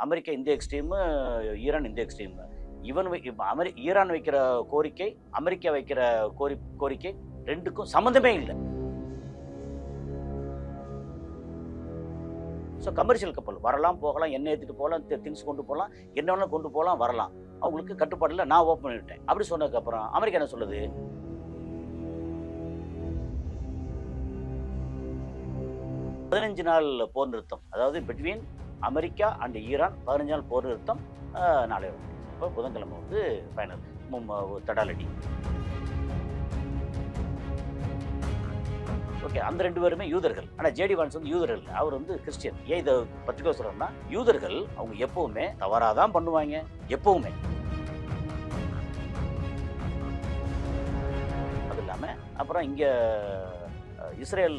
America இந்த extreme, Iran இந்த extreme. Iran வைக்கிற கோரிக்கை, அமெரிக்கா வைக்கிற கோரிக்கை 2க்கும் சம்மந்தமே இல்ல. ஸோ கமர்ஷியல் கப்பல் வரலாம், போகலாம், எண்ணெய் ஏற்றிட்டு போகலாம், திங்ஸ் கொண்டு போகலாம், என்ன வேணாலும் கொண்டு போகலாம், வரலாம். அவங்களுக்கு கட்டுப்பாடு இல்லை, நான் ஓப்பன் பண்ணிவிட்டேன். அப்படி சொன்னதுக்கப்புறம் அமெரிக்கா என்ன சொல்லுது? 15 நாள் போர் நிறுத்தம், அதாவது பிட்வீன் அமெரிக்கா அண்ட் ஈரான் 15 நாள் போர் நிறுத்தம் நாளை இப்போ புதன்கிழமை வந்து ஃபைனல் தடாலடி. ஓகே, அந்த 2 பேருமே யூதர்கள். ஆனால் ஜேடி வான்ஸ் வந்து யூதர்கள் இல்லை, அவர் வந்து கிறிஸ்டியன். ஏன் இதை பர்டிகுலர் சொல்கிறோம்னா, யூதர்கள் அவங்க எப்பவுமே தவறாக தான் பண்ணுவாங்க, எப்பவுமே. அது இல்லாமல் அப்புறம் இங்கே இஸ்ரேல்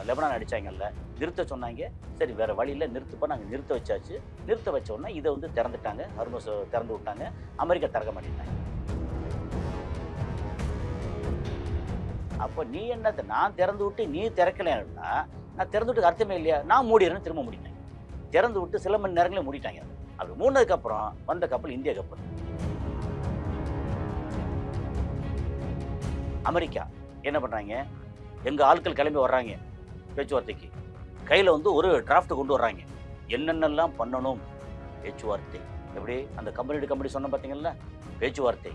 லெபனான் அடித்தாங்கல்ல, நிறுத்த சொன்னாங்க. சரி, வேறு வழியில் நிறுத்தப்போ நாங்கள் நிறுத்த வச்சாச்சு. நிறுத்த வச்ச உடனே இதை வந்து திறந்துட்டாங்க, ஹர்மஸ் திறந்து விட்டாங்க. அமெரிக்கா திறக்க மாட்டேங்கிறாங்க. அப்போ நீ என்னது, நான் திறந்து விட்டு நீ திறக்கலைன்னா, நான் திறந்து விட்டு அர்த்தமே இல்லையா? நான் மூடிடுறேன்னு திரும்ப மூடிட்டேன். திறந்து விட்டு சில மணி நேரங்களே மூடிட்டாங்க. அப்படி மூடினதுக்கப்புறம் வந்த கப்பல் இந்திய கப்பல். அமெரிக்கா என்ன பண்ணுறாங்க, எங்கள் ஆட்கள் கிளம்பி வர்றாங்க பேச்சுவார்த்தைக்கு. கையில் வந்து ஒரு டிராஃப்ட் கொண்டு வர்றாங்க, என்னென்னலாம் பண்ணணும் பேச்சுவார்த்தை. எப்படி அந்த கம்பெனி சொன்ன பார்த்தீங்கல்ல, பேச்சுவார்த்தை.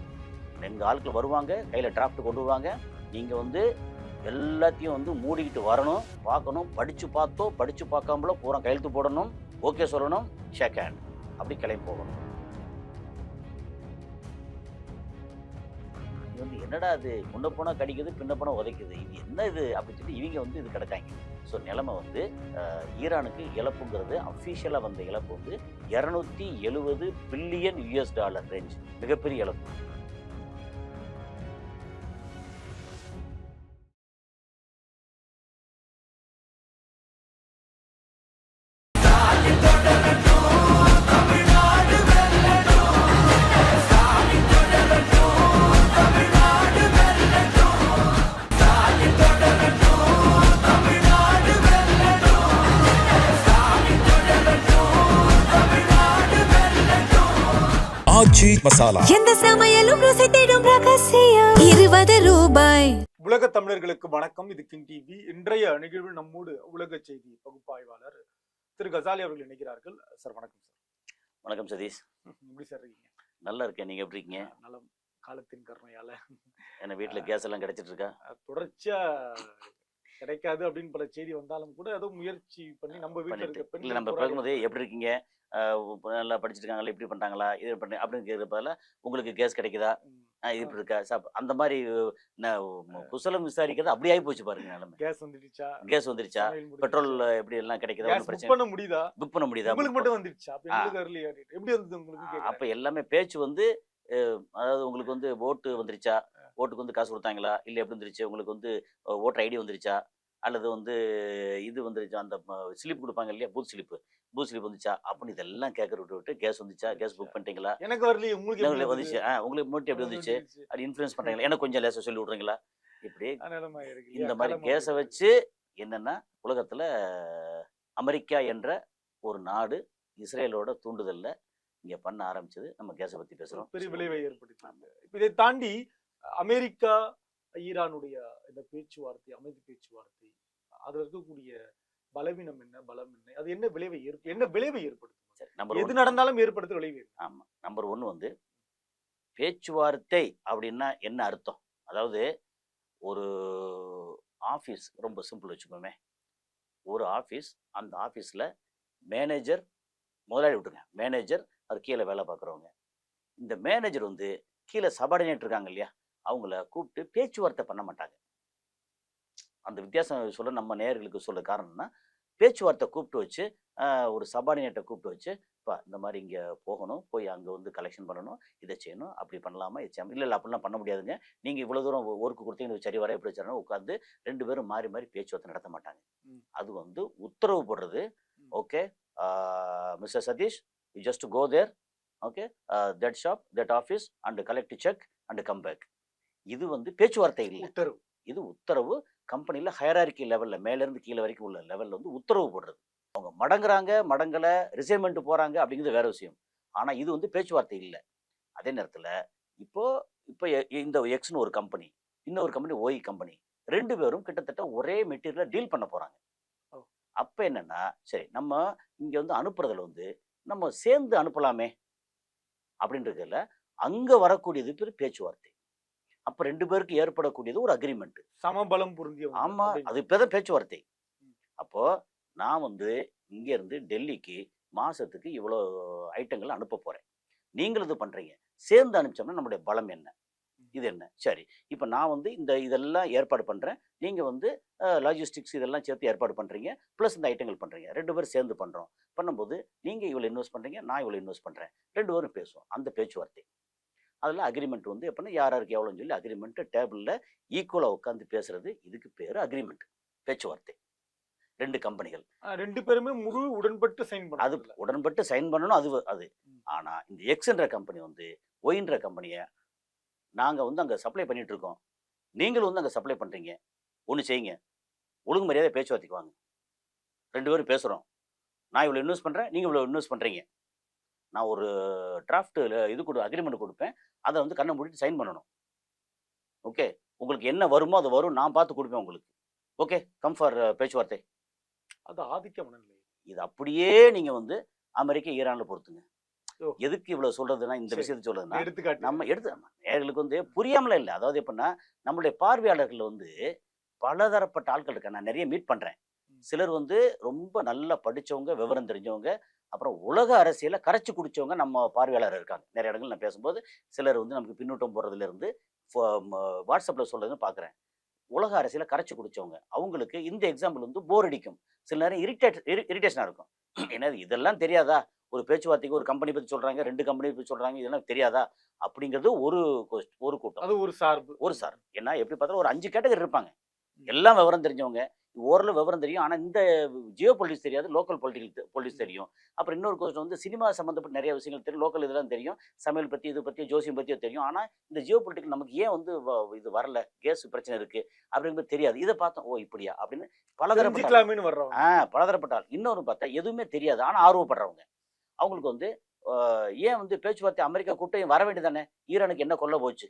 எங்கள் ஆட்கள் வருவாங்க, கையில் டிராஃப்ட் கொண்டு வருவாங்க. நீங்கள் வந்து எல்லாத்தையும் வந்து மூடிக்கிட்டு வரணும், பார்க்கணும், படித்து பார்த்தோ படித்து பார்க்காமலோ பூரா கையெழுத்து போடணும், ஓகே சொல்லணும், ஷேக் ஹேண்ட், அப்படி கிளம்பி போகணும். இது வந்து என்னடா இது, முன்ன போனால் கடிக்குது, பின்ன போனால் உதைக்குது, இது என்ன இது அப்படின்னு சொல்லி இவங்க வந்து இது கிடக்காங்க. ஸோ நிலைமை வந்து ஈரானுக்கு இழப்புங்கிறது அஃபீஷியலாக வந்த இழப்பு வந்து $270 பில்லியன் ரேஞ்ச், மிகப்பெரிய இழப்பு. ஆச்சி மசாலா, எந்த சமையலும் ருசி தேடும் ரகசியம். ₹20. உலக தமிழர்களுக்கு வணக்கம். இது கிங் டிவி. இன்றைய நிகழ்வில் நம்மோடு உலக செய்தி பகுப்பாய்வாளர் திரு கசாலி அவர்கள் இணைக்கிறார்கள். சார் வணக்கம். சார் வணக்கம் சதீஷ். எப்படி சார் இருக்கீங்க? நல்லா இருக்கேன், நீங்க எப்படி இருக்கீங்க? நலம். காலத்தின் கருணையால என்ன வீட்டில் கேஸ் எல்லாம் கிடைச்சிட்டு இருக்கா? தொடர்ச்சியா கிடைக்காது அப்படின்னு பல செய்தி வந்தாலும் கூட ஏதோ முயற்சி பண்ணி நம்ம வீட்டில் இருக்க இல்லை, நம்ம பார்க்கும்போது எப்படி இருக்கீங்க, நல்லா படிச்சிருக்காங்களா, இப்படி பண்ணுறாங்களா, இது பண்ணி அப்படின்னு கேட்குறதால உங்களுக்கு கேஸ் கிடைக்குதா, இது இப்படி இருக்கா சாப், அந்த மாதிரி குசலம் விசாரிக்கிறது அப்படி ஆகி போச்சு பாருங்க நிலைமை. கேஸ் வந்துருச்சா, பெட்ரோல் எப்படி எல்லாம் கிடைக்குதா, புக் பண்ண முடியுதா, உங்களுக்கு மட்டும் வந்துருச்சா, எப்படி இருந்தது உங்களுக்கு? அப்போ எல்லாமே பேச்சு வந்து, அதாவது உங்களுக்கு வந்து ஓட்டு வந்துருச்சா, ஓட்டுக்கு வந்து காசு கொடுத்தாங்களா, இல்லை எப்படி வந்துருச்சு, உங்களுக்கு வந்து ஓட்டர் ஐடி வந்துருச்சா, அல்லது வந்து இது வந்துருச்சா, அந்த ஸ்லிப் கொடுப்பாங்க இல்லையா, பூத் ஸ்லிப் வந்துச்சா அப்படின்னு இதெல்லாம் கேட்கற விட்டு கேஸ் வந்துச்சா, கேஸ் புக் பண்ணிட்டீங்களா, எனக்கு வரலையே, உங்களுக்கு வந்துச்சு, உங்களுக்கு மட்டும் எப்படி வந்துச்சு, அது இன்ஃப்ளூயன்ஸ் பண்ணுறீங்களா, எனக்கு கொஞ்சம் லேசாக சொல்லி விட்றீங்களா, இப்படி இந்த மாதிரி கேஸை வச்சு என்னன்னா உலகத்தில் அமெரிக்கா என்ற ஒரு நாடு இஸ்ரேலோட தூண்டுதல்ல இங்கே பண்ண ஆரம்பிச்சது. நம்ம கேஸை பற்றி பேசுகிறோம், பெரிய விளைவை ஏற்படுத்தினாங்க. இப்போ இதை தாண்டி அமெரிக்கா ஈரானுடைய இந்த பேச்சுவார்த்தை, அமைதி பேச்சுவார்த்தை, அதில் இருக்கக்கூடிய பலவீனம் என்ன, பலம் என்ன, அது என்ன விளைவை ஏற்படுத்தும்? எது நடந்தாலும் ஏற்படுத்த விளைவு. ஆமாம், நம்பர் 1 வந்து பேச்சுவார்த்தை அப்படின்னா என்ன அர்த்தம்? அதாவது ஒரு ஆஃபீஸ், ரொம்ப சிம்பிள் வச்சுக்கோமே, ஒரு ஆஃபீஸ், அந்த ஆஃபீஸில் மேனேஜர், முதலாளி விட்டுருங்க, மேனேஜர், அது கீழே வேலை பார்க்குறவங்க. இந்த மேனேஜர் வந்து கீழே சபார்டினேட் இருக்காங்க இல்லையா, அவங்கள கூப்பிட்டு பேச்சுவார்த்தை பண்ண மாட்டாங்க. அந்த வித்தியாசம் சொல்ல நம்ம நேயர்களுக்கு சொல்ல காரணம்னா, பேச்சுவார்த்தை கூப்பிட்டு வச்சு, ஒரு சபார்டினேட்டை கூப்பிட்டு வச்சு, இப்போ இந்த மாதிரி இங்கே போகணும், போய் அங்கே வந்து கலெக்ஷன் பண்ணணும், இதை செய்யணும், அப்படி பண்ணலாமா, இது செய்யணும், இல்லை அப்படிலாம் பண்ண முடியாதுங்க, நீங்கள் இவ்வளோ தூரம் ஒர்க்கு கொடுத்தீங்கன்னு சரி வர எப்படி வச்சாலும் உட்காந்து 2 பேரும் மாறி மாறி பேச்சுவார்த்தை நடத்த மாட்டாங்க. அது வந்து உத்தரவு போடுறது. Okay mister Satish, you just go there, okay that shop, that office and collect cheque and come back. இது வந்து பேச்சுவார்த்தை இல்லை, உத்தரவு. இது உத்தரவு. கம்பெனியில் ஹையரார்கி லெவலில், மேலேருந்து கீழே வரைக்கும் உள்ள லெவலில் வந்து உத்தரவு போடுறது. அவங்க மடங்குறாங்க மடங்கல ரிசைன்மெண்ட் போறாங்க அப்படிங்கிறது வேற விஷயம். ஆனா இது வந்து பேச்சுவார்த்தை இல்லை. அதே நேரத்துல இப்போ இப்போ இந்த எக்ஸ்னு ஒரு கம்பெனி, இன்னொரு கம்பெனி ஒய் கம்பெனி, ரெண்டு பேரும் கிட்டத்தட்ட ஒரே மெட்டீரியலை டீல் பண்ண போறாங்க. ஓ. அப்ப என்னன்னா சரி நம்ம இங்க வந்து அனுப்புறதுல வந்து நம்ம சேர்ந்து அனுப்பலாமே அப்படின்றதுல அங்க வரக்கூடியது பேர் பேச்சுவார்த்தை. அப்ப ரெண்டு பேருக்கு ஏற்படக்கூடியது ஒரு அக்ரிமெண்ட். சமபலம் பொருந்தியவங்க ஆமா, அப்படின்னு. அது பேர் தான் பேச்சுவார்த்தை. ம். அப்போ நான் வந்து இங்க இருந்து டெல்லிக்கு மாசத்துக்கு இவ்வளோ ஐட்டங்கள் அனுப்ப போறேன். நீங்களும் இது பண்றீங்க. சேர்ந்து அனுப்பிச்சோம்னா நம்முடைய பலம் என்ன? இது என்ன? சரி. இப்ப நான் வந்து இதெல்லாம் ஏற்பாடு பண்றேன். நீங்க வந்து லாஜிஸ்டிக்ஸ் இதெல்லாம் சேர்த்து ஏற்பாடு பண்றீங்க. பிளஸ் இந்த ஐட்டங்கள் பண்றீங்க. 2 பேரும் சேர்ந்து பண்றோம். பண்ணும்போது நீங்க இவ்வளோ இன்வெஸ்ட் பண்றீங்க. நான் இவ்வளோ இன்வெஸ்ட் பண்றேன். 2 பேரும் பேசுவோம். அந்த பேச்சுவார்த்தை. அதில அக்ரீமெண்ட் வந்து எப்படின்னா யார் யாருக்கு எவ்வளோன்னு சொல்லி அக்ரீமெண்ட் டேபிள்ல ஈக்குவலா உட்கார்ந்து பேசுறது. இதுக்கு பேரு அக்ரீமெண்ட். பேச்சுவார்த்தை. 2 கம்பெனிகள். 2 பேருமே முழு உடன்பட்டு சைன் அது பண்ணாங்க. உடன்பட்டு சைன் பண்ணணும். அது. ம். ஆனா இந்த எக்ஸ்ன்ற கம்பெனி வந்து ஒய்ன்ற கம்பெனிய நாங்க வந்து அங்க சப்ளை பண்ணிட்டு இருக்கோம். நீங்களும் வந்து அங்க சப்ளை பண்றீங்க. ஒண்ணு செய்யுங்க. ஒழுங்கு மரியாதையா பேச்சுவார்த்தைக்கு வாங்க. 2 பேரும் பேசுறோம். நான் இவ்வளோ இன்வெஸ்ட் பண்றேன். நீங்க இவ்வளோ இன்வெஸ்ட் பண்றீங்க. நான் ஒரு டிராஃப்ட் இது அக்ரீமெண்ட் கொடுப்பேன். அத வந்து கண்ண மூடிட்டு சைன் பண்ணணும். ஓகே. உங்களுக்கு என்ன வருமோ அது வரும். நான் பார்த்து கொடுப்பேன் உங்களுக்கு. ஓகே. கம் ஃபார் பேச்சுவார்த்தை. அது ஆதிக்க மனநிலை. இது அப்படியே நீங்க வந்து அமெரிக்கா, ஈரான்ல பொறுத்துங்க. ஓ. எதுக்கு இவ்வளவு சொல்றதுன்னா இந்த சரி. விஷயத்த சொல்றதுன்னா எடுத்துக்காட்டு. நம்ம நேயர்களுக்கு வந்து புரியாமல இல்ல. அதாவது எப்படின்னா நம்மளுடைய பார்வையாளர்கள் வந்து பலதரப்பட்ட ஆட்கள் இருக்காங்க. நான் நிறைய மீட் பண்றேன். சிலர் வந்து ரொம்ப நல்லா படிச்சவங்க, விவரம் தெரிஞ்சவங்க, அப்புறம் உலக அரசியல கரைச்சு குடிச்சவங்க நம்ம பார்வையாளர் இருக்காங்க. நிறைய இடங்கள் நான் பேசும்போது சிலர் வந்து நமக்கு பின்னூட்டம் போடுறதுல இருந்து வாட்ஸ்அப்ல சொல்றதுன்னு பார்க்குறேன். உலக அரசியல கரைச்சு குடிச்சவங்க. அவங்களுக்கு இந்த எக்ஸாம்பிள் வந்து போர் அடிக்கும். சில நேரம் இரிட்டேஷனா இருக்கும். என்னது இதெல்லாம் தெரியாதா? ஒரு பேச்சுவார்த்தைக்கு ஒரு கம்பெனி பத்தி சொல்றாங்க, 2 கம்பெனி பத்தி சொல்றாங்க. இதெல்லாம் தெரியாதா? அப்படிங்கிறது ஒரு கூட்டம். அது ஒரு சார்பு. ஒரு சார். ஏன்னா எப்படி பார்த்தாலும் ஒரு 5 கேட்டகரி இருப்பாங்க. எல்லாம் விவரம் தெரிஞ்சவங்க. ஓரளவு விவரம் தெரியும். ஆனா இந்த ஜியோ பொலிட்டிக்ஸ் தெரியாது. லோக்கல் பொலிட்டிக்ஸ் தெரியும். அப்புறம் இன்னொரு கொஸ்டின் வந்து சினிமா சம்மந்தப்பட்ட நிறைய விஷயங்கள் தெரியும். லோக்கல் இதெல்லாம் தெரியும். சமையல் பத்தி, இது பத்தி, ஜோசியம் பத்தியோ தெரியும். ஆனா இந்த ஜியோ பொலிட்டிக்ஸ் நமக்கு ஏன் வந்து இது வரல? கேஸ் பிரச்சனை இருக்கு. அப்படிங்கிறது தெரியாது. இதை பார்த்தோம். ஓ இப்படியா? அப்படின்னு பலதரப்பட்ட தெரிஞ்சுக்கலாமேன்னு வர்றவங்க. பலதரப்பட்ட ஆள். இன்னொரு பார்த்தா எதுவுமே தெரியாது. ஆனா ஆர்வப்படுறவங்க. அவங்களுக்கு வந்து ஏன் வந்து பேச்சுவார்த்தை அமெரிக்கா கூட்டம் வர வேண்டியதானே? ஈரானுக்கு என்ன கொல்ல போச்சு?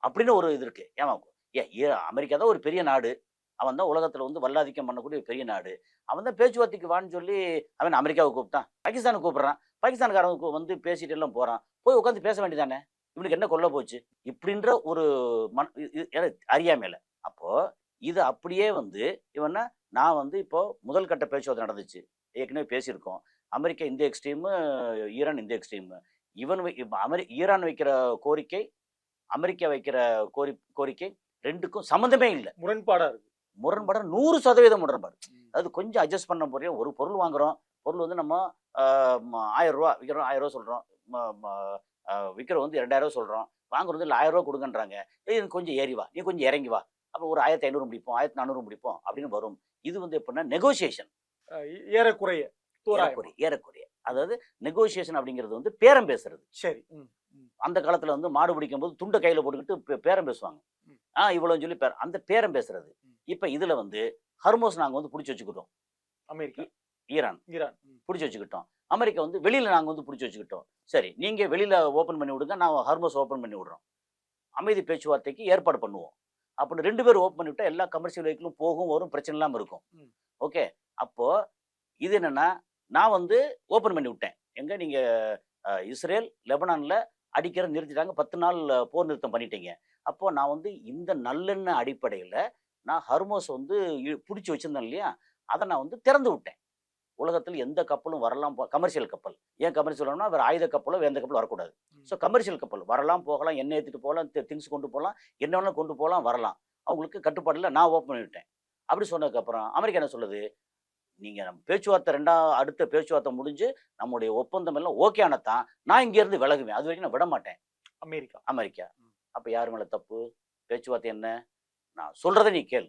அப்படின்னு ஒரு இது இருக்கு. அமெரிக்கா தான் ஒரு பெரிய நாடு. அவன் தான் உலகத்துல வந்து வல்லாதிக்கம் பண்ணக்கூடிய பெரிய நாடு. அவன் தான் பேச்சுவார்த்தைக்கு வான்னு சொல்லி அவன் அமெரிக்காவை கூப்பிட்டான். பாகிஸ்தானை கூப்பிடுறான். பாகிஸ்தான்காரன் வந்து பேசிட்டு எல்லாம் போறான். போய் உட்காந்து பேச வேண்டியதானே? இவனுக்கு என்ன கொல்ல போச்சு? இப்படின்ற ஒரு அறியாமையில. அப்போ இது அப்படியே வந்து இவன்னா நான் வந்து இப்போ முதல் கட்ட பேச்சுவார்த்தை நடந்துச்சு. ஏற்கனவே பேசியிருக்கோம். அமெரிக்கா இந்த எக்ஸ்ட்ரீம், ஈரான் இந்த எக்ஸ்ட்ரீம். ஈரான் வைக்கிற கோரிக்கை, அமெரிக்கா வைக்கிற கோரிக்கை 2க்கும் சம்மந்தமே இல்லை. முரண்பாடா இருக்கு. முரண்பாடு 100% முரண்பாடு. அதாவது கொஞ்சம் அட்ஜஸ்ட் பண்ண போறோம். ஒரு பொருள் வாங்குறோம். பொருள் வந்து நம்ம ரூ. 1000 விற்கிறோம். 1000 சொல்றோம். விற்கிறோம் வந்து 2000 சொல்றோம். வாங்குறது இல்லை 1000 கொடுங்கன்றாங்க. கொஞ்சம் ஏறி வா, நீ கொஞ்சம் இறங்கி வா. அப்போ ஒரு 1500 முடிப்போம், 1400 முடிப்போம் அப்படின்னு வரும். இது வந்து எப்படின்னா நெகோசியேஷன். ஏறக்குறைய ஏறக்குறைய. அதாவது நெகோசியேஷன் அப்படிங்கிறது வந்து பேரம் பேசுறது. சரி. அந்த காலத்துல வந்து மாடு பிடிக்கும் போது துண்டை கையில போட்டுக்கிட்டு பேரம் பேசுவாங்க. இவ்வளவுன்னு சொல்லி அந்த பேரம் பேசுறது. இப்ப இதுல வந்து ஹர்மோஸ் நாங்க வந்து பிடிச்சி வச்சுக்கிட்டோம். அமெரிக்கா, ஈரான் பிடிச்சி வச்சுக்கிட்டோம். அமெரிக்கா வந்து வெளியில நாங்க வந்து பிடிச்சி வச்சுக்கிட்டோம். சரி, நீங்க வெளியில ஓபன் பண்ணி விடுங்க, நான் ஹர்மோஸ் ஓபன் பண்ணி விடுறோம். அமைதி பேச்சுவார்த்தைக்கு ஏற்பாடு பண்ணுவோம். அப்படி 2 பேரும் ஓப்பன் பண்ணி விட்டா எல்லா கமர்ஷியல் வெஹிக்கிளும் போகும், வரும், பிரச்சனை இல்லாம இருக்கும். ஓகே. அப்போ இது என்னன்னா நான் வந்து ஓப்பன் பண்ணி விட்டேன். எங்க நீங்க இஸ்ரேல் லெபனான்ல அடிக்கிற நிறுத்திட்டாங்க. 10 நாள் போர் நிறுத்தம் பண்ணிட்டீங்க. அப்போ நான் வந்து இந்த நல்லெண்ண அடிப்படையில நான் ஹர்மோஸ் வந்து பிடிச்சி வச்சிருந்தேன் இல்லையா, அதை நான் வந்து திறந்து விட்டேன். உலகத்தில் எந்த கப்பலும் வரலாம், கமர்ஷியல் கப்பல். ஏன் கமர்ஷியல்னா வேற ஆயுத கப்பலோ எந்த கப்பலும் வரக்கூடாது. ஸோ கமர்ஷியல் கப்பல் வரலாம், போகலாம், எண்ணெய் ஏற்றிட்டு போகலாம், திங்ஸ் கொண்டு போகலாம், என்ன வேணாலும் கொண்டு போகலாம், வரலாம். அவங்களுக்கு கட்டுப்பாடு இல்லை. நான் ஓப்பன் பண்ணிவிட்டேன். அப்படி சொன்னதுக்கப்புறம் அமெரிக்கா என்ன சொல்லுது, நீங்க நம்ம பேச்சுவார்த்தை அடுத்த பேச்சுவார்த்தை முடிஞ்சு நம்முடைய ஒப்பந்தம் எல்லாம் ஓகே ஆனதான் நான் இங்கேருந்து விலகுவேன். அது வரைக்கும் நான் விட மாட்டேன். அமெரிக்கா. அப்ப யார் மேல தப்பு? பேச்சுவார்த்தை என்ன? நான் சொல்றதை நீ கேள்.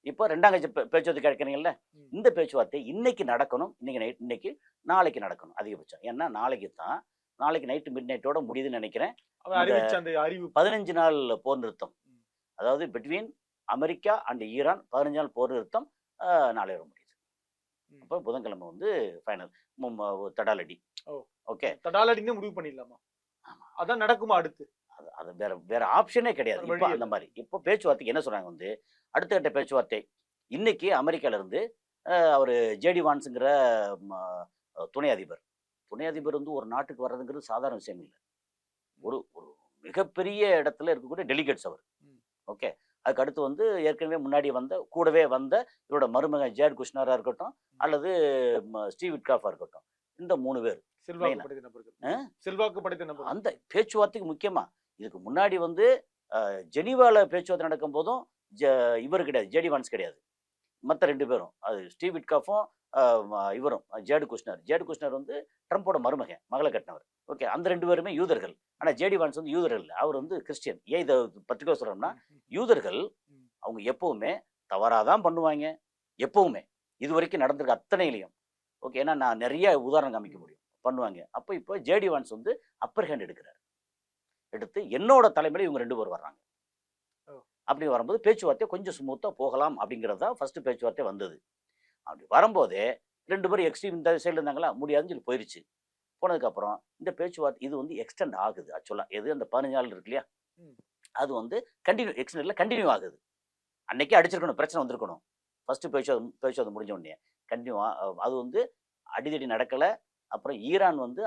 இப்போ 2ஆம் கட்சி பேச்சுவார்த்தை கேட்கறீங்கல்ல, இந்த பேச்சுவார்த்தை இன்னைக்கு நடக்கணும். இன்னைக்கு நாளைக்கு நடக்கணும் அதிகபட்சம். ஏன்னா நாளைக்கு நைட்டு மிட் நைட்டோட முடியுதுன்னு நினைக்கிறேன். 15 நாள் போர் நிறுத்தம். அதாவது பிட்வீன் அமெரிக்கா அண்ட் ஈரான் 15 நாள் போர் நிறுத்தம் நாளை வர முடியுது. அப்போ புதன்கிழமை வந்து ஃபைனல் தடாலடி. ஓ. ஓகே, தடாலடின்னு முடிவு பண்ணிடலாமா? ஆமா. அதான் நடக்குமா அடுத்து? அது அது வேற வேற ஆப்ஷனே கிடையாது. வேற இப்போ வழி அந்த இல்ல. மாதிரி இப்போ பேச்சுவார்த்தைக்கு என்ன சொல்றாங்க வந்து, அடுத்த கட்ட பேச்சுவார்த்தை இன்னைக்கு அமெரிக்கால இருந்து அவரு ஜேடி வான்ஸுங்கிற துணை அதிபர். துணை அதிபர் வந்து ஒரு நாட்டுக்கு வர்றதுங்கிறது சாதாரண விஷயம் இல்ல. ஒரு ஒரு மிகப்பெரிய இடத்துல இருக்கக்கூடிய டெலிகேட்ஸ் அவர். ம். ஓகே. அதுக்கு அடுத்து வந்து ஏற்கனவே முன்னாடி கூடவே வந்த இவரோட மருமகன் ஜேர்ட் குஷ்னரா இருக்கட்டும், அல்லது ஸ்டீவ் விட்காஃபா இருக்கட்டும். இந்த 3 பேர் செல்வாக்கு மெயினா. படைத்த நபர்கள். ஆ? செல்வாக்கு படைத்த நபர்கள். அந்த பேச்சுவார்த்தைக்கு முக்கியமா இதுக்கு முன்னாடி வந்து ஜெனீவால பேச்சுவார்த்தை நடக்கும் போதும் இவர் கிடையாது, ஜேடி வான்ஸ் கிடையாது. மற்ற 2 பேரும் அது ஸ்டீவ் விட்காஃபும் இவரும் ஜேர்டு குஷ்னர். ஜேர்டு குஷ்னர் வந்து ட்ரம்போட மருமகன், மகளை கட்டினவர். ஓகே, அந்த 2 பேருமே யூதர்கள். ஆனா ஜேடி வான்ஸ் வந்து யூதர்கள் இல்ல, அவர் வந்து கிறிஸ்டியன். ஏன் இதை பர்டிகுலர் சொல்றோம்னா, யூதர்கள் ம். அவங்க எப்பவுமே தவறாதான் பண்ணுவாங்க, எப்பவுமே இது வரைக்கும் நடந்திருக்க அத்தனையிலையும். ஓகே, ஏன்னா நான் நிறைய உதாரணம் காமிக்க முடியும், பண்ணுவாங்க. அப்போ இப்போ ஜேடி வான்ஸ் வந்து அப்பர் ஹேண்ட் எடுக்கிறார். எடுத்து என்னோட தலைமையில இவங்க 2 பேர் வர்றாங்க. ஓ. அப்படி வரும்போது பேச்சுவார்த்தை கொஞ்சம் ஸ்மூத்தா போகலாம் அப்படிங்கிறது தான் ஃபர்ஸ்ட் பேச்சுவார்த்தை வந்தது. அப்படி வரும்போதே 2 பேரும் எக்ஸ்ட்ரீம் இந்த சைடில் இருந்தாங்களா, முடியாதுன்னு சொல்லி போயிருச்சு. போனதுக்கப்புறம் இந்த பேச்சுவார்த்தை இது வந்து எக்ஸ்டெண்ட் ஆகுது. ஆக்சுவலாக எது அந்த 15 நாள் இருக்கு இல்லையா, ம். அது வந்து எக்ஸ்டெண்டில் கண்டினியூ ஆகுது. அன்னைக்கே அடிச்சிருக்கணும், பிரச்சனை வந்திருக்கணும். ஃபர்ஸ்ட் பேச்சுவார்த்தை முடிஞ்ச உடனே கண்டினியூ அது வந்து அடிதடி நடக்கலை. அப்புறம் ஈரான் வந்து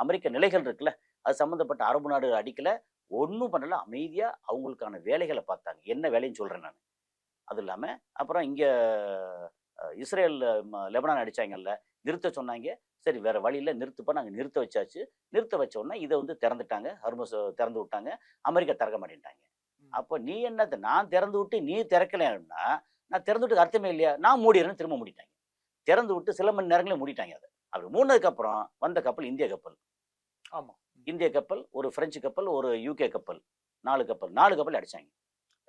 அமெரிக்க நிலைகள் இருக்குல்ல, அது சம்மந்தப்பட்ட அரபு நாடு அடிக்கலை, ஒன்றும் பண்ணல, அமைதியாக அவங்களுக்கான வேலைகளை பார்த்தாங்க. என்ன வேலைன்னு சொல்கிறேன் நான். அது இல்லாமல் அப்புறம் இங்கே இஸ்ரேல் லெபனான் அடித்தாங்கல்ல, நிறுத்த சொன்னாங்க. சரி, வேறு வழியில் நிறுத்துப்பா, நாங்கள் நிறுத்த வச்சாச்சு. நிறுத்த வச்ச உடனே இதை வந்து திறந்துட்டாங்க, ஹர்முஸ் திறந்து விட்டாங்க. அமெரிக்கா திறக்க மாட்டேன்ட்டாங்க. அப்போ நீ என்னது, நான் திறந்து விட்டு நீ திறக்கலைன்னா நான் திறந்து விட்டு அர்த்தமே இல்லையா, நான் மூடிடுறேன்னு திரும்ப மூடிட்டாங்க. திறந்து விட்டு சில மணி நேரங்களே மூடிட்டாங்க அதை. அப்படி மூடினதுக்கப்புறம் வந்த கப்பல் இந்திய கப்பல். ஆமா. இந்திய கப்பல், ஒரு பிரெஞ்சு கப்பல், ஒரு யூகே கப்பல், 4 கப்பல் அடிச்சாங்க.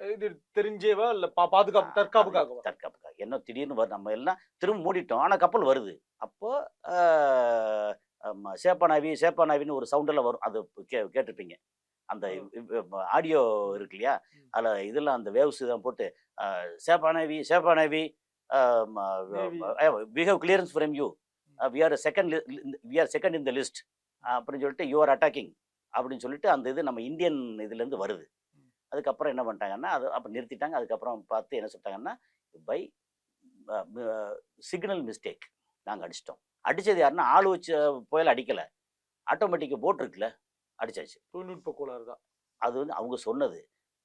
இது தெரிஞ்சேவா இல்ல பாதுகாப்பு தற்காப்புக்காகவா? தற்காப்புக்காக. என்ன திடீர்னு வரும், நம்ம எல்லாம் திரும்ப மூடிட்டோம், ஆனால் கப்பல் வருது. அப்போ சேப்பானாவின்னு ஒரு சவுண்டெல்லாம் வரும், அது கேட்டிருப்பீங்க. அந்த ஆடியோ இருக்கு இல்லையா, அதில் இதெல்லாம் அந்த வேவ்ஸ் தான் போட்டு சேப்பானாவி we have clearance from you, we are second in the list அப்படின்னு சொல்லிட்டு யூ ஆர் அட்டாக்கிங் அப்படின்னு சொல்லிட்டு அந்த இது நம்ம இந்தியன் இதுலேருந்து வருது. அதுக்கப்புறம் என்ன பண்ணிட்டாங்கன்னா, அது அப்போ நிறுத்திட்டாங்க. அதுக்கப்புறம் பார்த்து என்ன சொல்லிட்டாங்கன்னா, பை சிக்னல் மிஸ்டேக் நாங்கள் அடிச்சிட்டோம். அடித்தது யாருன்னா, ஆள் வச்சு புயல் அடிக்கலை, ஆட்டோமேட்டிக்காக போட் இருக்குல்ல, அடிச்சாச்சு. தொழில்நுட்ப கோளாறு தான். அது வந்து அவங்க சொன்னது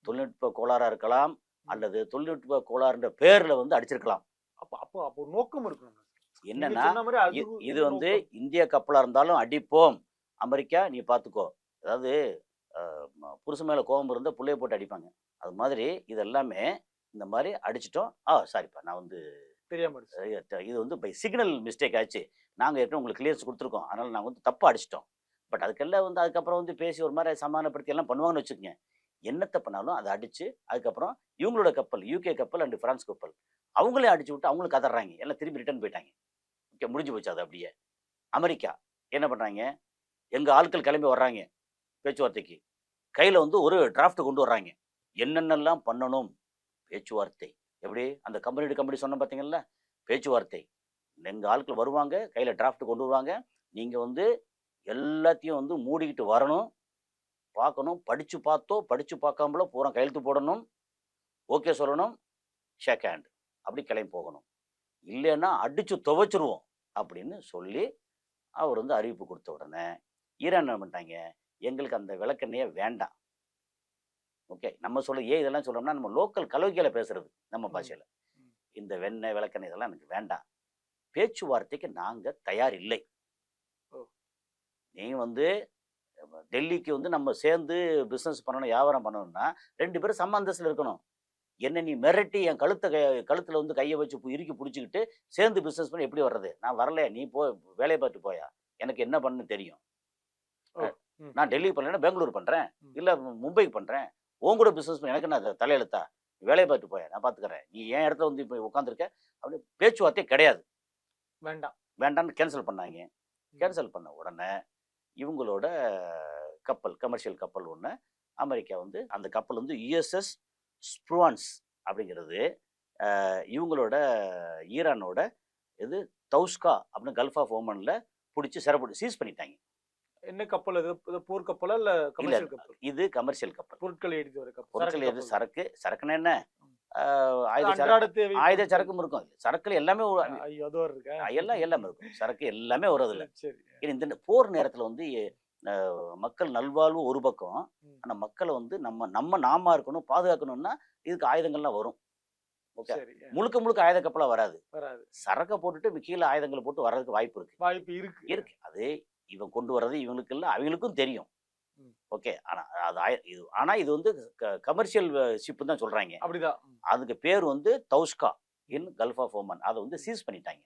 தொழில்நுட்ப கோளாறாக இருக்கலாம், அல்லது தொழில்நுட்ப கோளாறுன்ற பேரில் வந்து அடிச்சிருக்கலாம். அப்போ நோக்கம் இருக்கணும். என்னன்னா, நீங்க சொன்ன மாதிரி இது வந்து இந்திய கப்பலாக இருந்தாலும் அடிப்போம், அமெரிக்கா நீ பார்த்துக்கோ. அதாவது புருஷன் மேலே கோபம் இருந்தால் பிள்ளைய போட்டு அடிப்பாங்க. அது மாதிரி இது எல்லாமே இந்த மாதிரி அடிச்சிட்டோம். சாரிப்பா, நான் வந்து தெரியாம இது வந்து பை சிக்னல் மிஸ்டேக் ஆச்சு. நாங்கள் ஏற்கனவே உங்களுக்கு கிளியர்ஸ் கொடுத்துருக்கோம், அதனால் நாங்கள் வந்து தப்பாக அடிச்சிட்டோம். பட் அதுக்கெல்லாம் வந்து அதுக்கப்புறம் வந்து பேசி ஒரு மாதிரி சமாதானப்படுத்தி எல்லாம் பண்ணுவாங்கன்னு வச்சுக்கோங்க. என்னத்தை பண்ணாலும் அதை அடித்து அதுக்கப்புறம் இவங்களோட கப்பல், யூகே கப்பல் அண்டு ஃப்ரான்ஸ் கப்பல், அவங்களே அடிச்சு விட்டு அவங்களும் கதறாங்க. எல்லாம் திரும்பி ரிட்டர்ன் போயிட்டாங்க. ஓகே, முடிஞ்சு போச்சு அது அப்படியே. அமெரிக்கா என்ன பண்ணுறாங்க, எங்கள் ஆட்கள் கிளம்பி வர்றாங்க பேச்சுவார்த்தைக்கு. கையில் வந்து ஒரு டிராஃப்ட் கொண்டு வர்றாங்க, என்னென்னலாம் பண்ணணும் பேச்சுவார்த்தை. எப்படி அந்த கம்பெனி சொன்ன பார்த்தீங்கல்ல, பேச்சுவார்த்தை. எங்கள் ஆட்கள் வருவாங்க, கையில் டிராஃப்ட் கொண்டு வருவாங்க. நீங்கள் வந்து எல்லாத்தையும் வந்து மூடிக்கிட்டு வரணும், பார்க்கணும், படித்து பார்த்தோ படித்து பார்க்காமலோ பூரா கையெழுத்து போடணும், ஓகே சொல்லணும், ஷேக் ஹேண்ட், அப்படி கிளம்பி போகணும். இல்லைன்னா அடித்து துவைச்சிருவோம் அப்படின்னு சொல்லி அவர் வந்து அறிவிப்பு கொடுத்த உடனே ஈரான் என்ன பண்ணிட்டாங்க, எங்களுக்கு அந்த விளக்கெண்ணையே வேண்டாம். ஓகே, நம்ம ஏன் இதெல்லாம் சொல்கிறோம்னா, நம்ம லோக்கல் கலவைக்கையில் பேசுறது நம்ம பாஷையில். இந்த வெண்ணெய் விளக்கெண்ணெய் இதெல்லாம் எனக்கு வேண்டாம், பேச்சுவார்த்தைக்கு நாங்கள் தயார் இல்லை. நீ வந்து டெல்லிக்கு வந்து நம்ம சேர்ந்து பிஸ்னஸ் பண்ணணும், வியாபாரம் பண்ணணும்னா 2 பேரும் சம அந்தஸ்தில் இருக்கணும். என்ன நீ மிரட்டி என் கழுத்தில் வந்து கையை வச்சு இறுக்கி பிடிச்சிக்கிட்டு சேர்ந்து பிஸ்னஸ் பண்ணி எப்படி வர்றது? நான் வரல, நீ வேலையை பார்த்து போயா, எனக்கு என்ன பண்ணு தெரியும். நான் டெல்லிக்கு பண்ணலைன்னா பெங்களூர் பண்ணுறேன், இல்லை மும்பைக்கு பண்ணுறேன், உன் கூட பிஸ்னஸ் பண்ணி எனக்கு நான் தலையெழுத்தா, வேலையை பார்த்து போயா, நான் பார்த்துக்கிறேன், நீ என் இடத்துல வந்து இப்போ உட்காந்துருக்க அப்படி. பேச்சுவார்த்தை கிடையாது, வேண்டாம்னு கேன்சல் பண்ணாங்க. கேன்சல் பண்ண உடனே இவங்களோட கப்பல், கமர்ஷியல் கப்பல் ஒன்று அமெரிக்கா வந்து, அந்த கப்பல் வந்து யுஎஸ்எஸ் ஸ்ப்ருவான்ஸ் அப்படிங்கிறது இவங்களோட ஈரானோட இது தௌஸ்கா அப்படின்னு கல்ஃப் ஆஃப் ஓமன்ல பிடிச்சி சிறப்பு சீஸ் பண்ணிட்டாங்க. என்ன கப்பல் அது? இது போர் கப்பலா இல்ல இல்ல கமர்ஷியல் கப்பல்? இது கமர்ஷியல் கப்பல். பொருட்களை ஏற்றிட்டு வர கப்பல், பொருட்கள் சரக்கு எது கப்பல். சரக்குன்னா என்ன? ஆயுத அன்றாட சரக்கு, தேவை ஆயுத பொருட்கள். சரக்கும் இருக்கும். சரக்குல எல்லாமே ஐயோ, அது வேற இருக்கா? எல்லாம் இருக்கும். சரக்கு எல்லாமே வரும் அதுல. சரி. இந்த போர் நேரத்துல வந்து மக்கள் நல்வாழ்வு ஒரு பக்கம். ம். ஆனா மக்களை வந்து நாம இருக்கணும், பாதுகாக்கணும்னா இதுக்கு ஆயுதங்கள்லாம் வரும். ஓகே. சரி. முழுக்க ஆயுத கப்பலா வராது. வராது. சரக்கை போட்டுட்டு கீழே ஆயுதங்களை போட்டு வர்றதுக்கு வாய்ப்பு இருக்கு. வாய்ப்பு இருக்கு. இருக்கு. அது இவன் கொண்டு வர்றது இவங்களுக்கு இல்ல, அவங்களுக்கும் தெரியும். ம். ஓகே. ஆனா இது வந்து கமர்ஷியல் ஷிப் தான் சொல்றாங்க. அப்படிதான். அதுக்கு பேர் வந்து தௌஸ்கா இன் கல்ஃப் ஆஃப் ஓமன். அதை வந்து சீஸ் பண்ணிட்டாங்க.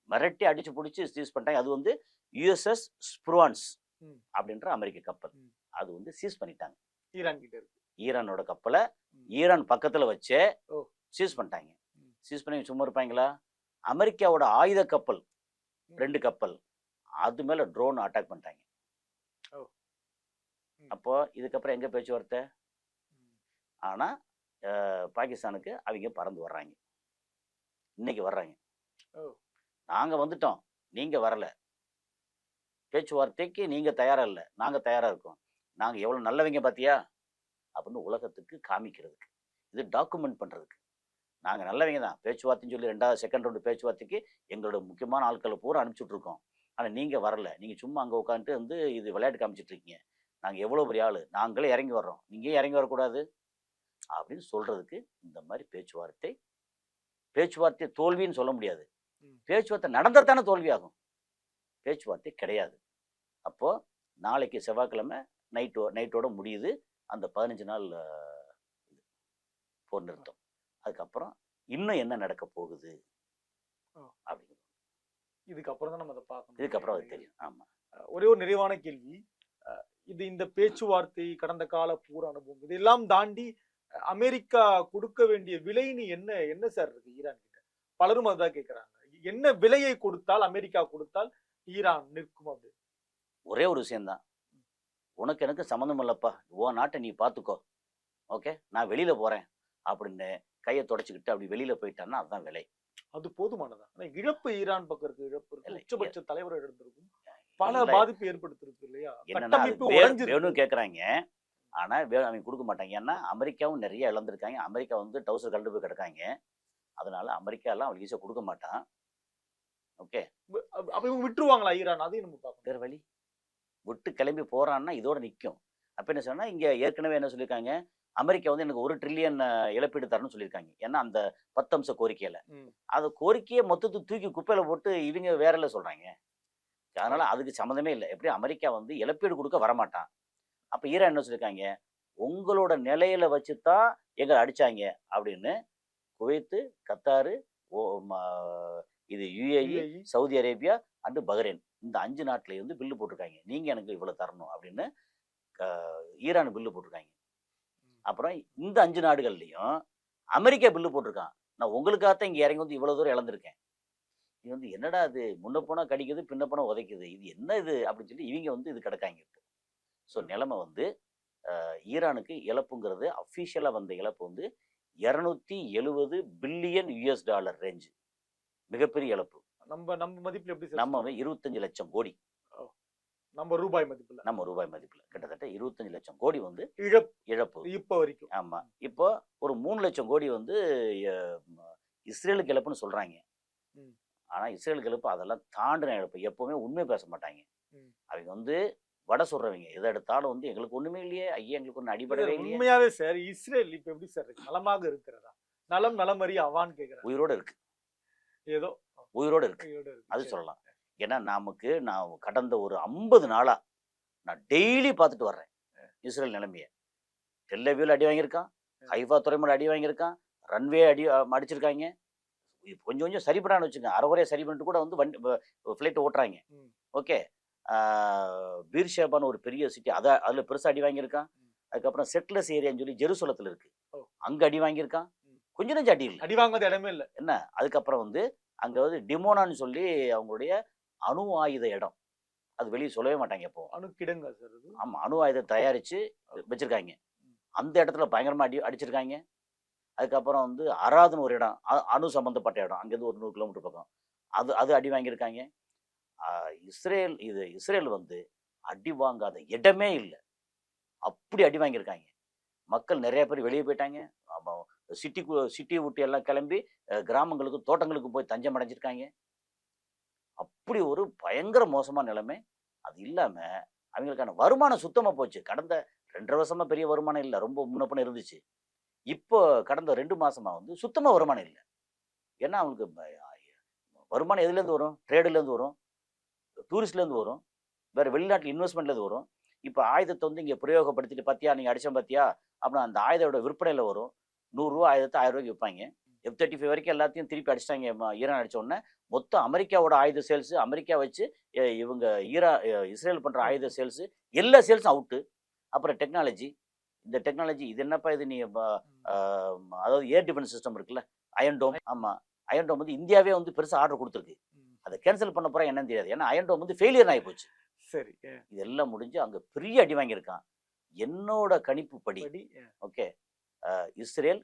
மிரட்டி அடிச்சு பிடிச்சி சீஸ் பண்ணிட்டாங்க. அது வந்து யுஎஸ்எஸ் ஸ்ப்ருவான்ஸ் ம். அப்படின்ற அமெரிக்க கப்பல். ம். அது வந்து சீஸ் பண்ணிட்டாங்க. ஈரான் கிட்ட இருக்கு. ஈரானோட கப்பலை ம். ஈரான் பக்கத்துல வச்சே ஓ. சீஸ் பண்ணிட்டாங்க. ம். சீஸ் பண்ணி சும்மா இருப்பாங்களா? அமெரிக்காவோட ஆயுத கப்பல் ம். 2 கப்பல் அது மேல ட்ரோன் அட்டாக் பண்ணிட்டாங்க. ஓ. ம். அப்போ இதுக்கப்புறம் எங்க பேச்சுவார்த்தை? ம். ஆனா பாகிஸ்தானுக்கு அவங்க பறந்து வர்றாங்க. இன்னைக்கு வர்றாங்க. ஓ. நாங்க வந்துட்டோம், நீங்க வரல. பேச்சுவார்த்தைக்கு நீங்க தயாரா இல்ல, நாங்க தயாரா இருக்கோம். நாங்க எவ்வளவு நல்லவங்க பாத்தியா அப்படின்னு உலகத்துக்கு காமிக்கிறதுக்கு, இது டாக்குமெண்ட் பண்றதுக்கு. நாங்க நல்லவங்க தான், பேச்சுவார்த்தைன்னு சொல்லி 2வது செகண்ட் ரவுண்டு பேச்சுவார்த்தைக்கு எங்களோட முக்கியமான ஆட்களை பூரா அனுப்பிச்சுட்டு இருக்கோம். ஆனா நீங்க வரல. நீங்க சும்மா அங்க உட்காந்துட்டு வந்து இது விளையாட்டு காமிச்சிட்டு இருக்கீங்க. நாங்க எவ்வளவு பெரிய ஆளு, நாங்களே இறங்கி வர்றோம், நீங்க ஏன் இறங்கி வரக்கூடாது அப்படின்னு சொல்றதுக்கு இந்த மாதிரி பேச்சுவார்த்தை தோல்வின்னு சொல்ல முடியாது. ம். பேச்சுவார்த்தை நடந்தாத்தானே தோல்வி ஆகும். பேச்சுவார்த்தை கிடையாது. அப்போ நாளைக்கு செவ்வாய்க்கிழமை நைட்டோட முடியுது அந்த 15 நாள் போர் நிறுத்தம். அதுக்கப்புறம் இன்னும் என்ன நடக்க போகுது ஓ. அப்படிங்கிறது இதுக்கப்புறம் தான் நம்ம அதை பார்க்கணும். இதுக்கப்புறம் அது தெரியும். ஆமா. ஒரே ஒரு நிறைவான கேள்வி. இந்த பேச்சுவார்த்தை, கடந்த கால போர் அனுபவம், இதெல்லாம் தாண்டி அமெரிக்கா கொடுக்க வேண்டிய விலைன்னு என்ன சார் இருக்கு ஈரான் கிட்ட? பலரும் அதான் கேட்கறாங்க. என்ன விலையை கொடுத்தால், அமெரிக்கா கொடுத்தால் ஈரான் நிற்கும் அப்படி? ஒரே ஒரு விஷயம்தான், உனக்கு எனக்கு சம்மந்தம் இல்லப்பா, உன் நாட்டை நீ பார்த்துக்கோ, ஓகே, நான் வெளியில போறேன் அப்படின்னு கையை தொடச்சிக்கிட்டு அப்படி வெளியில போயிட்டான்னா அதுதான் விலை. அது போதுமானதா? ஆனா இழப்பு ஈரான் பக்கம் இருக்கு, இழப்பு இருக்கு, இல்லை, உச்சபட்ச தலைவர் இழந்திருக்கும், பல இல்லை. பாதிப்பு ஏற்படுத்திருக்கு இல்லையா? என்னன்னா அது கட்டமைப்பு உடைஞ்சிருக்கு. வேணும் கேட்குறாங்க. ஆனா அவங்க கொடுக்க மாட்டாங்க. ஏன்னா அமெரிக்காவும் நிறைய இழந்திருக்காங்க. அமெரிக்கா வந்து டவுசர் கண்டு போய் கிடக்காங்க. அதனால அமெரிக்கா எல்லாம் அவங்களுக்கு ஈஸியாக கொடுக்க மாட்டான். ஓகே. அப்ப இவங்க விட்டுருவாங்களா ஈரான்? அதையும் நம்ம பார்க்கணும். வேற வழி, விட்டு கிளம்பி போறான்னா இதோட நிற்கும். அப்ப என்ன சொன்னா, இங்க ஏற்கனவே என்ன சொல்லியிருக்காங்க, அமெரிக்கா வந்து எனக்கு 1 ட்ரில்லியன் இழப்பீடு தரணும்னு சொல்லியிருக்காங்க. ஏன்னா அந்த 10 அம்ச கோரிக்கையில ம். அது கோரிக்கையை மொத்தத்தை தூக்கி குப்பையில போட்டு இவங்க வேறல சொல்றாங்க. அதனால அதுக்கு சம்மந்தமே இல்லை. எப்படி அமெரிக்கா வந்து இழப்பீடு கொடுக்க வரமாட்டான். அப்ப ஈரான் என்ன சொல்லியிருக்காங்க, உங்களோட நிலையில வச்சுதான் எங்களை அடிச்சாங்க அப்படின்னு குவைத்து, கத்தாரு, இது UAE, UAE. Saudi Arabia and Bahrain, இந்த 5 நாட்டில வந்து பில்லு போட்டிருக்காங்க. நீங்க எனக்கு இவ்வளவு தரணும் அப்படின்னு ஈரான் பில்லு போட்டிருக்காங்க. அப்புறம் இந்த 5 நாடுகள்லையும் அமெரிக்கா பில்லு போட்டிருக்கான். நான் உங்களுக்காகத்தான் இங்க இறங்கி வந்து இவ்வளவு தூரம் இழந்திருக்கேன். இது வந்து என்னடா அது, முன்ன போனா கடிக்குது, பின்ன போனா உதைக்குது, இது என்ன இது அப்படின்னு சொல்லி இவங்க வந்து இது கிடக்காங்க. ஸோ நிலைமை வந்து ஈரானுக்கு இழப்புங்கிறது அஃபிஷியலா வந்த இழப்பு வந்து $270 பில்லியன் ரேஞ்சு, மிகப்பெரிய இழப்பு. நம்ம மதிப்புல எப்படி சார்? நம்ம 25 லட்சம் கோடி, நம்ம ரூபாய் மதிப்புல, நம்ம ரூபாய் மதிப்புல கிட்டத்தட்ட 25 லட்சம் கோடி வந்து இழப்பு இப்ப வரைக்கும். ஆமா. இப்போ ஒரு 3 லட்சம் கோடி வந்து இஸ்ரேலுக்கு இழப்புன்னு சொல்றாங்க. ம். ஆனா இஸ்ரேலுக்கு இழப்பு அதெல்லாம் தாண்டின இழப்பு. எப்பவுமே உண்மை பேச மாட்டாங்க. ம். அவங்க வந்து வட சொல்றவங்க எதை எடுத்தாலும் வந்து எங்களுக்கு ஒண்ணுமே இல்லையே, ஐயா எங்களுக்கு ஒண்ணு அடிபடவே இல்லையே. உண்மையாவே சார் இஸ்ரேல் இப்ப எப்படி சார் இருக்கு? நலமாக இருக்கிறதா? நலமறி அவான்னு கேக்குறாங்க. உயிரோட இருக்கு, ஏதோ உயிரோட இருக்கு, உயிரோட இருக்கு. அது சரி. சொல்லலாம். ஏன்னா நான் கடந்த ஒரு 50 நாளா நான் டெய்லி பார்த்துட்டு வர்றேன் இஸ்ரேல் நிலைமையை. டெல்லவியூல அடி வாங்கியிருக்கான், ஹைஃபா துறைமுகம் அடி வாங்கியிருக்கான், ரன்வே அடிச்சிருக்காங்க. கொஞ்சம் கொஞ்சம் சரி பண்ணான்னு வச்சுங்க, அரைகுறைய சரி பண்ணிட்டு கூட வந்து ஃப்ளைட் ஓட்டுறாங்க. ம். ஓகே. பீர்ஷேபான்னு ஒரு பெரிய சிட்டி, அதுல பெருசா அடி வாங்கியிருக்கான். அதுக்கப்புறம் செட்லஸ் ஏரியான்னு சொல்லி ஜெருசலத்துல இருக்கு, ஓ. அங்க அடி வாங்கியிருக்கான். கொஞ்சம் நெஞ்சம் அடி இல்லை, அடி வாங்காத இடமே இல்ல. என்ன. அதுக்கப்புறம் வந்து அங்க வந்து டிமோனான்னு சொல்லி அவங்களுடைய அணு ஆயுத இடம், அது வெளியே சொல்லவே மாட்டாங்க எப்போ. அணுக்கிடுங்க சார் அது. ஆமா, அணு ஆயுதம் தயாரிச்சு வச்சிருக்காங்க. அந்த இடத்துல பயங்கரமா அடிச்சிருக்காங்க. அதுக்கப்புறம் வந்து அராதுன்னு ஒரு இடம், அணு சம்பந்தப்பட்ட இடம், அங்கேருந்து ஒரு 100 கிலோமீட்டர் பக்கம், அது அது அடி வாங்கியிருக்காங்க. இஸ்ரேல் வந்து அடி வாங்காத இடமே இல்லை, அப்படி அடி வாங்கியிருக்காங்க. மக்கள் நிறைய பேர் வெளியே போயிட்டாங்க. சிட்டி விட்டு எல்லாம் கிளம்பி கிராமங்களுக்கு தோட்டங்களுக்கு போய் தஞ்சம் அடைஞ்சிருக்காங்க. அப்படி ஒரு பயங்கர மோசமான நிலைமை. அது இல்லாம அவங்களுக்கான வருமானம் சுத்தமா போச்சு. கடந்த 2.5 வருஷமா பெரிய வருமானம் இல்லை, ரொம்ப முன்னப்பன இருந்துச்சு. இப்போ கடந்த 2 மாசமா வந்து சுத்தமா வருமானம் இல்லை. ஏன்னா அவங்களுக்கு வருமானம் எதுலேருந்து வரும்? ட்ரேடுலேருந்து வரும், டூரிஸ்ட்லேருந்து வரும், வேற வெளிநாட்டில் இன்வெஸ்ட்மெண்ட்லேருந்து வரும். இப்போ ஆயுதத்தை வந்து இங்கே பிரயோகப்படுத்திட்டு பார்த்தியா நீங்கள் அடிச்சோம் பார்த்தியா அப்புறம் அந்த ஆயுதோட விற்பனையில் வரும். 100 ரூபா ஆயுதத்தை 1000 ரூபாய்க்கு விற்பாங்க. F-35 வரைக்கும் எல்லாத்தையும் திருப்பி அடிச்சிட்டாங்க. ஈரான் அடிச்ச உடனே மொத்தம் அமெரிக்காவோட ஆயுத சேல்ஸ், அமெரிக்கா வச்சு இவங்க இஸ்ரேல் பண்ற ஆயுத சேல்ஸ், எல்லா சேல்ஸும் அவுட்டு. அப்புறம் டெக்னாலஜி, இந்த டெக்னாலஜி இது என்னப்பா இது நீ அதாவது ஏர் டிஃபென்ஸ் சிஸ்டம் இருக்குல்ல, அயன் டோம். ஆமா, அயன் டோம் வந்து இந்தியாவே வந்து பெருசா ஆர்டர் கொடுத்துருக்கு. அதை கேன்சல் பண்ண போறா என்னன்னு தெரியாது. ஏன்னா அயன் டோம் வந்து ஃபெயிலியர் ஆகி போச்சு. சரி, இதெல்லாம் முடிஞ்சு அங்க பெரிய அடி வாங்கியிருக்கான். என்னோட கணிப்பு படி ஓகே, இஸ்ரேல்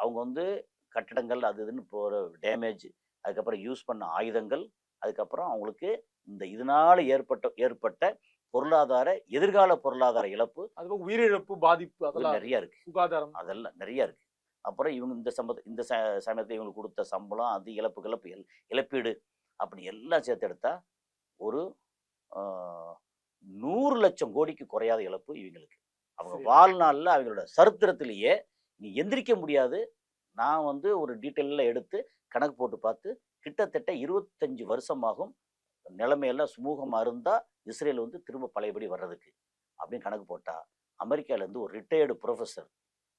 அவங்க வந்து கட்டடங்கள் அது இதுன்னு போகிற டேமேஜ், அதுக்கப்புறம் யூஸ் பண்ண ஆயுதங்கள், அதுக்கப்புறம் அவங்களுக்கு இந்த இதனால ஏற்பட்ட பொருளாதார எதிர்கால பொருளாதார இழப்பு, அது உயிரிழப்பு பாதிப்பு அதெல்லாம் நிறைய இருக்கு. சுகாதாரம் அதெல்லாம் நிறைய இருக்கு. அப்புறம் இவங்க இந்த சமயத்தில் இவங்களுக்கு கொடுத்த சம்பளம், அது இழப்பீடு அப்படி எல்லாம் சேர்த்து எடுத்தா ஒரு 100 லட்சம் கோடிக்கு குறையாத இழப்பு இவங்களுக்கு. அவங்க வாழ்நாளில் அவங்களோட சரித்திரத்திலேயே நீ எந்திரிக்க முடியாது. நான் வந்து ஒரு டீட்டெயிலில் எடுத்து கணக்கு போட்டு பார்த்து கிட்டத்தட்ட 25 வருஷமாகும் நிலைமையெல்லாம் சுமூகமாக இருந்தால் இஸ்ரேல் வந்து திரும்ப பழையபடி வர்றதுக்கு அப்படின்னு கணக்கு போட்டால், அமெரிக்காவிலேருந்து ஒரு ரிட்டையர்டு ப்ரொஃபஸர்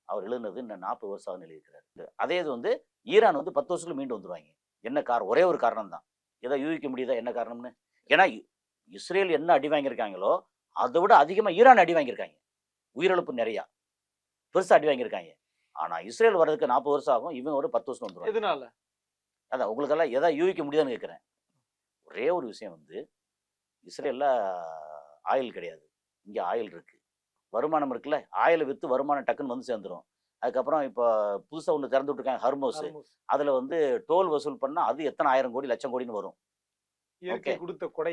அவர் எழுதுனது இன்னும் 40 வருஷம் ஆகுன்னு எழுதியிருக்கிறார். அதே இது வந்து ஈரான் வந்து 10 வருஷத்துல மீண்டு வந்துடுவாங்க. என்ன காரணம்? ஒரே ஒரு காரணம் தான். ஏதோ யூகிக்க முடியுதா என்ன காரணம்னு? ஏன்னா இஸ்ரேல் என்ன அடி வாங்கியிருக்காங்களோ அதை விட அதிகமாக ஈரான் அடி வாங்கியிருக்காங்க. உயிரிழப்பு நிறையா, பெருசாக அடி வாங்கியிருக்காங்க. ஆனால் இஸ்ரேல் வர்றதுக்கு 40 வருஷம் ஆகும், இவங்க ஒரு 10 வருஷம் வந்துடும். எதனால? அதான் உங்களுக்கெல்லாம் எதாவது யூகிக்க முடியுதான்னு கேட்குறேன். ஒரே ஒரு விஷயம் வந்து இஸ்ரேலில் ஆயில் கிடையாது, இங்கே ஆயில் இருக்குது, வருமானம் இருக்குல்ல, ஆயிலை விற்று வருமானம் டக்குன்னு வந்து சேர்ந்துடும். அதுக்கப்புறம் இப்போ புதுசாக ஒன்று திறந்து விட்டுருக்காங்க ஹர்மோஸ், அதில் வந்து டோல் வசூல் பண்ணால் அது எத்தனை 1000 கோடி லட்சம் கோடின்னு வரும். கொடுத்த கொடை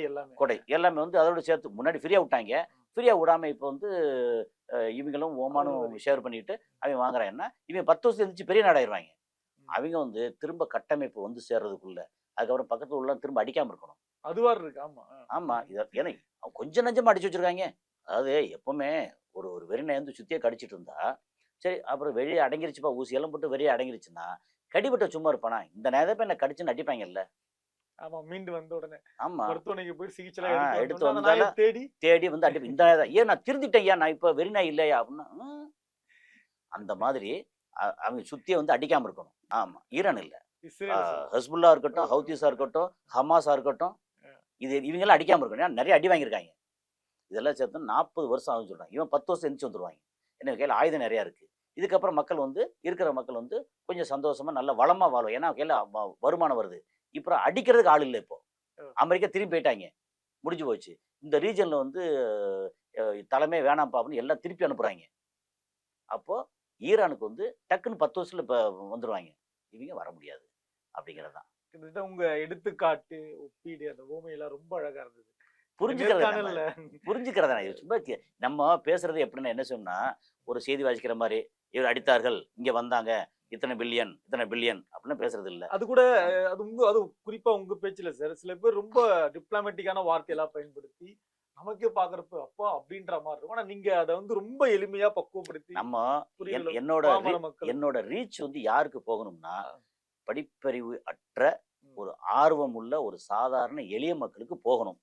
எல்லாமே வந்து அதோட சேர்த்து முன்னாடி ஃப்ரீயாக விட்டாங்க. ஃப்ரீயாக விடாமல் இப்போ வந்து இவங்களும் ஓமானும் ஷேர் பண்ணிட்டு அவங்க வாங்குறாங்கன்னா இவங்க 10 வருஷம் இருந்துச்சு பெரிய நாடாயிருவாங்க. அவங்க வந்து திரும்ப கட்டமைப்பு வந்து சேர்றதுக்குள்ள அதுக்கப்புறம் பக்கத்துல உள்ள திரும்ப அடிக்காம இருக்கணும். அதுவா இருக்கு. ஆமா ஆமா, ஏன்னா கொஞ்சம் நஞ்சமா அடிச்சு வச்சிருக்காங்க. அதாவது எப்பவுமே ஒரு வெறினை வந்து சுத்தியே கடிச்சிட்டு இருந்தா சரி, அப்புறம் வெளியே அடங்கிருச்சுப்பா, ஊசி எல்லாம் போட்டு வெளியே அடங்கிருச்சுன்னா கடிபட்ட சும்மா இருப்பானா? இந்த நேரத்தை என்ன கடிச்சுன்னு அடிப்பாங்கல்ல. ஆமா, மீண்டு வந்த உடனே ஆமா மருத்துவமனைக்கு போய் சிகிச்சை எடுத்து வந்தாலும் தேடி வந்து அடி. இந்த ஏன் நான் திருந்திட்டேயா, நான் இப்ப வெறிநாய் இல்லையா அப்படின்னா அந்த மாதிரி அவங்க சுத்தியே வந்து அடிக்காம இருக்கணும். ஆமா, ஈரான் இல்ல, ஹஸ்புல்லா இருக்கட்டும், ஹவுதிஸா இருக்கட்டும், ஹமாஸா இருக்கட்டும், இது இவங்கெல்லாம் அடிக்காம இருக்கணும். ஏன்னா நிறைய அடி வாங்கியிருக்காங்க. இதெல்லாம் சேர்த்து 40 வருஷம் ஆகுன்னு சொல்றாங்க. இவன் 10 வருஷம் எந்திரிச்சு வந்துருவாங்க. என்ன கையில் ஆயுதம் நிறையா இருக்கு. இதுக்கப்புறம் மக்கள் வந்து இருக்கிற மக்கள் வந்து கொஞ்சம் சந்தோஷமா நல்ல வளமா வாழும். ஏன்னா கையில் வருமானம் வருது. இப்போ அடிக்கிறதுக்கு ஆள் இல்லை. இப்போ அமெரிக்கா திரும்பி போயிட்டாங்க, முடிஞ்சு போச்சு. இந்த ரீஜன்ல வந்து தலைமை வேணாம் பாப்புன்னு எல்லாம் திருப்பி அனுப்புறாங்க. அப்போ ஈரானுக்கு வந்து டக்குன்னு 10 வருஷத்துல இப்போ வந்துடுவாங்க. இவங்க வர முடியாது அப்படிங்கிறது தான். கிட்டத்தட்ட உங்க எடுத்துக்காட்டு ஒப்பீடு அந்த ஓமையெல்லாம் ரொம்ப அழகா இருந்தது. புரிஞ்சுக்கிறதா சும்மா நம்ம பேசுறது எப்படின்னா என்ன சொன்னா, ஒரு செய்தி வாசிக்கிற மாதிரி இவர் அடித்தார்கள், இங்க வந்தாங்க, இத்தனை பில்லியன் அப்படின்னு பேசுறது இல்ல. அது கூட அது குறிப்பா உங்க பேச்சுல சார் சில பேர் ரொம்ப டிப்ளமேட்டிக்கான வார்த்தையெல்லாம் பயன்படுத்தி நமக்கே பாக்குறப்ப அப்பா அப்படின்ற மாதிரி இருக்கும். ஆனா நீங்க அதை வந்து ரொம்ப எளிமையா பக்குவப்படுத்தி நம்ம என்னோட ரீச் வந்து யாருக்கு போகணும்னா, படிப்பறிவு அற்ற ஒரு ஆர்வம் உள்ள ஒரு சாதாரண எளிய மக்களுக்கு போகணும்.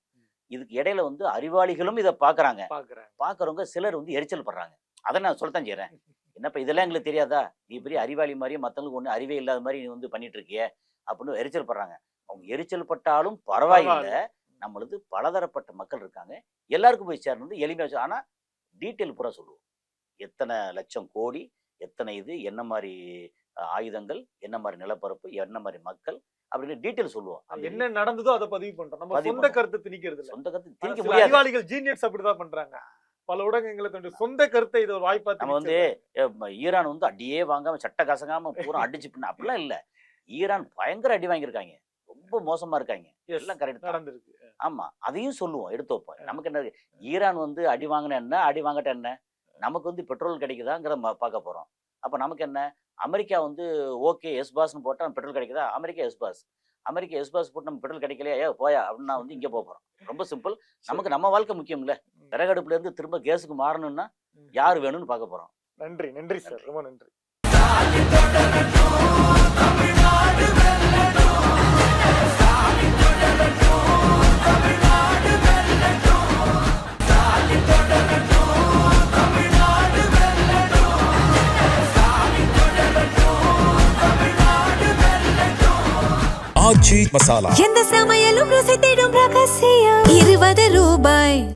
இதுக்கு இடையில வந்து அறிவாளிகளும் இதை பாக்குறவங்க சிலர் வந்து எரிச்சல் படுறாங்க. அதை நான் சொல்லத்தான் செய்யறேன். என்னப்பா இதெல்லாம் எங்களுக்கு தெரியாதா, நீ பெரிய அறிவாளி மாதிரியே மற்றவங்களுக்கு ஒண்ணு அறிவே இல்லாத மாதிரி நீ வந்து பண்ணிட்டு இருக்கிய அப்படின்னு எரிச்சல் படுறாங்க. அவங்க எரிச்சல் பட்டாலும் பரவாயில்லை, நம்மளுக்கு பலதரப்பட்ட மக்கள் இருக்காங்க, எல்லாருக்கும் போய் சேரணும் எளிமையா. ஆனா டீட்டெயில் பூரா சொல்லுவோம். எத்தனை லட்சம் கோடி, எத்தனை இது, என்ன மாதிரி ஆயுதங்கள், என்ன மாதிரி நிலப்பரப்பு, என்ன மாதிரி மக்கள் அப்படின்னு டீட்டெயில் சொல்லுவோம். என்ன நடந்ததோ அதை பதிவு பண்றோம். நம்ம சொந்த கருத்து திணிக்கிறது இல்ல. சொந்த கருத்து திணிக்க முடியாது. அறிவாளிகள் ஜீனியஸ் அப்படிதான் பண்றாங்க. பல ஊடகங்களை தன்னுடைய சொந்த கருத்தை இதை ஒரு வாய்ப்பா நம்ம வந்து ஈரான் வந்து அடியே வாங்காம சட்ட கசங்காம பூரா அடிச்சு அப்படிலாம் இல்ல. ஈரான் பயங்கர அடி வாங்கியிருக்காங்க. ரொம்ப மோசமா இருக்காங்க. Yes, எல்லாம் கரெக்ட் தான். நடந்திருக்கு. ஆமா, அதையும் சொல்லுவோம், எடுத்து வைப்போம். நமக்கு என்ன இருக்கு? ஈரான் வந்து அடி வாங்கின என்ன, அடி வாங்கட்ட என்ன, நமக்கு வந்து பெட்ரோல் கிடைக்குதாங்கிற பார்க்க போறோம். அப்ப நமக்கு என்ன, அமெரிக்கா வந்து ஓகே எஸ் பாஸ்ன்னு போட்டா பெட்ரோல் கிடைக்குதா, America yes boss. America yes boss போட்டு நம்ம பெட்ரோல் கிடைக்கலையா, ஏ போயா அப்படின்னு நான் வந்து இங்கே போகிறோம். ரொம்ப சிம்பிள். நமக்கு நம்ம வாழ்க்கை முக்கியம்ல. விறகடுப்புல இருந்து திரும்ப கேஸுக்கு மாறணும்னா யார் வேணும்னு பார்க்க போறோம். நன்றி நன்றி சார், ரொம்ப நன்றி. ஆச்சி மசாலா எந்த சமையலும் ருசி தேடும் ரகசியம். 20 ரூபாய்.